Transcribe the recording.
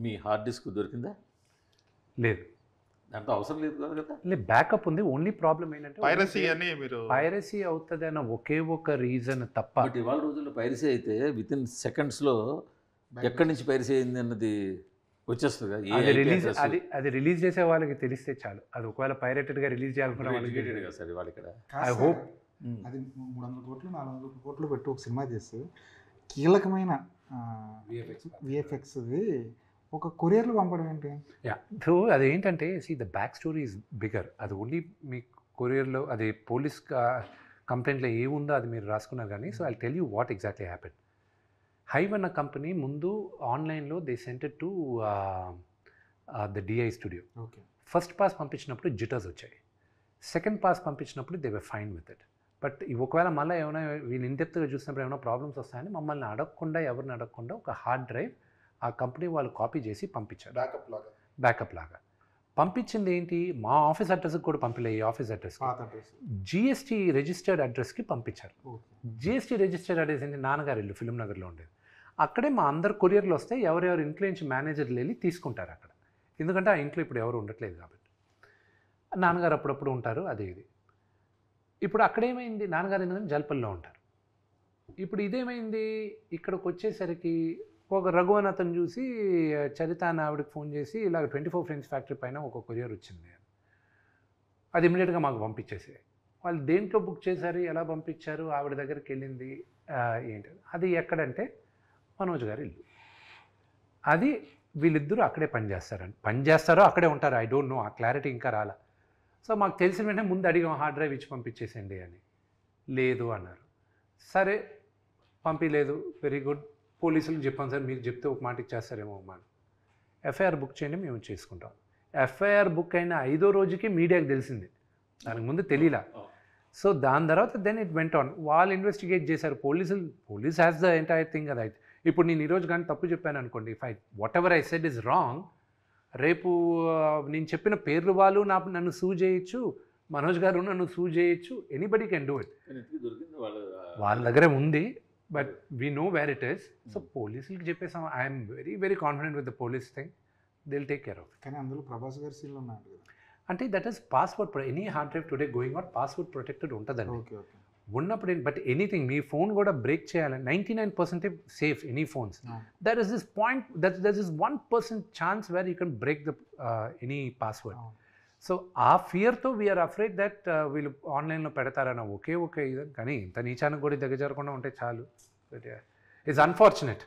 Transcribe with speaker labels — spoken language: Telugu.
Speaker 1: మీ హార్డ్ డిస్క్ దొరికిందా?
Speaker 2: లేదు,
Speaker 1: దాంట్లో అవసరం లేదు కదా.
Speaker 2: లేదు, బ్యాకప్ ఉంది. ఓన్లీ ప్రాబ్లం ఏంటంటే
Speaker 3: పైరసీ అని మీరు
Speaker 2: పైరసీ అవుతుంది అన్న ఒకే ఒక రీజన్ తప్ప.
Speaker 1: బట్ ఇవాళ రోజుల్లో పైరసీ అయితే విత్ ఇన్ సెకండ్స్లో ఎక్కడి నుంచి పైరసీ అయింది అన్నది వచ్చేస్తుంది కదా.
Speaker 2: అది రిలీజ్ చేసే వాళ్ళకి తెలిస్తే చాలు. అది ఒకవేళ పైరేటెడ్గా రిలీజ్ చేయాలనుకున్న వాళ్ళకి
Speaker 1: కదా సార్ ఇవాళ ఇక్కడ.
Speaker 2: ఐ హోప్
Speaker 4: అది 300 కోట్లు 400 కోట్లు పెట్టి ఒక సినిమా చేస్తే కీలకమైన విఎఫ్ఎక్స్ది ఒక కొరియర్లో పంపడం ఏంటి?
Speaker 2: సో అదేంటంటే the back story is bigger. అది ఓన్లీ మీ కొరియర్లో అది పోలీస్ కంప్లైంట్లో ఏముందో అది మీరు రాసుకున్నారు కానీ. So I tell you what exactly happen. Hive అన్న కంపెనీ ముందు ఆన్లైన్లో they sent it to the DI studio.
Speaker 4: Okay,
Speaker 2: first pass పంపించినప్పుడు జిటర్స్ వచ్చాయి. సెకండ్ పాస్ పంపించినప్పుడు they were fine with it. But ఒకవేళ మళ్ళీ ఏమైనా వీళ్ళు ఇండెప్త్గా చూసినప్పుడు ఏమైనా ప్రాబ్లమ్స్ వస్తాయని మమ్మల్ని అడగకుండా, ఎవరిని అడగకుండా ఒక హార్డ్ డ్రైవ్ ఆ కంపెనీ వాళ్ళు కాపీ చేసి పంపించారు. బ్యాకప్ లాగా పంపించింది ఏంటి, మా ఆఫీస్ అడ్రస్కి కూడా పంపిలే. ఈ ఆఫీస్ అడ్రస్ జిఎస్టీ రిజిస్టర్డ్ అడ్రస్కి పంపించారు. జిఎస్టీ రిజిస్టర్డ్ అడ్రస్ ఏంటి, నాన్నగారు ఇల్లు ఫిల్మ్ నగర్లో ఉండేది. అక్కడే మా అందరు కొరియర్లు వస్తే ఎవరెవరు ఇంట్లో నుంచి మేనేజర్లు వెళ్ళి తీసుకుంటారు అక్కడ. ఎందుకంటే ఆ ఇంట్లో ఇప్పుడు ఎవరు ఉండట్లేదు కాబట్టి. నాన్నగారు అప్పుడప్పుడు ఉంటారు, అది ఇది. ఇప్పుడు అక్కడేమైంది, నాన్నగారు ఎందుకంటే జల్పల్లో ఉంటారు. ఇప్పుడు ఇదేమైంది, ఇక్కడికి వచ్చేసరికి ఒక రఘువన్ అతను చూసి చరిత అని ఆవిడకి ఫోన్ చేసి ఇలాగ 24 ఫ్రెండ్స్ ఫ్యాక్టరీ పైన ఒక కొరియర్ వచ్చింది. అది ఇమీడియట్గా మాకు పంపించేసి, వాళ్ళు దేంట్లో బుక్ చేశారు, ఎలా పంపించారు, ఆవిడ దగ్గరికి వెళ్ళింది ఏంటి, అది ఎక్కడంటే మనోజ్ గారి ఇల్లు. అది వీళ్ళిద్దరూ అక్కడే పనిచేస్తారో అక్కడే ఉంటారు, ఐ డోంట్ నో, ఆ క్లారిటీ ఇంకా రాలా. సో మాకు తెలిసిన వెంటనే ముందు అడిగాం హార్డ్ డ్రైవ్ ఇచ్చి పంపించేసేయండి అని. లేదు అన్నారు. సరే పంపించలేదు, వెరీ గుడ్. పోలీసులకు చెప్పాను సార్, మీకు చెప్తే ఒక మాట ఇచ్చేస్తారేమో మాట. ఎఫ్ఐఆర్ బుక్ చేయండి, మేము చేసుకుంటాం. ఎఫ్ఐఆర్ బుక్ అయిన 5వ రోజుకి మీడియాకి తెలిసింది, దానికి ముందు తెలియలా. సో దాని తర్వాత దెన్ ఇట్ వెంట్ ఆన్. వాళ్ళు ఇన్వెస్టిగేట్ చేశారు, police has the entire thing. అది అయితే ఇప్పుడు నేను ఈరోజు కానీ తప్పు చెప్పాను అనుకోండి, what ever I said is wrong, రేపు నేను చెప్పిన పేర్లు వాళ్ళు నన్ను సూ చేయొచ్చు, మనోజ్ గారు నన్ను సూ చేయొచ్చు, ఎనీబడి కెన్ డూ ఇట్. వాళ్ళ దగ్గరే ఉంది, but we know where it is. So పోలీసులకి చెప్పేసాం. I'm very very confident with the police thing, they will take care of it.
Speaker 4: కానీ అందులో ప్రభాస్ గారి సీన్లు ఉన్నాయి కదా,
Speaker 2: అంటే that is password, any hard drive today going out password protected ఉంటుందండి.
Speaker 4: ఓకే ఓకే,
Speaker 2: ఉన్నప్పుడు బట్ ఎనీథింగ్ మీ ఫోన్ కూడా బ్రేక్ చేయాలని 99% safe any phones. There is this point, there is 1% chance where you can break the any password. So ఆ ఫియర్తో వీఆర్ అఫ్రేడ్ దట్ వీళ్ళు ఆన్లైన్లో పెడతారన్న ఒకే ఇది. కానీ ఇంత నీచానికి కూడా దగ్గర జరగకుండా ఉంటే చాలు. It's unfortunate.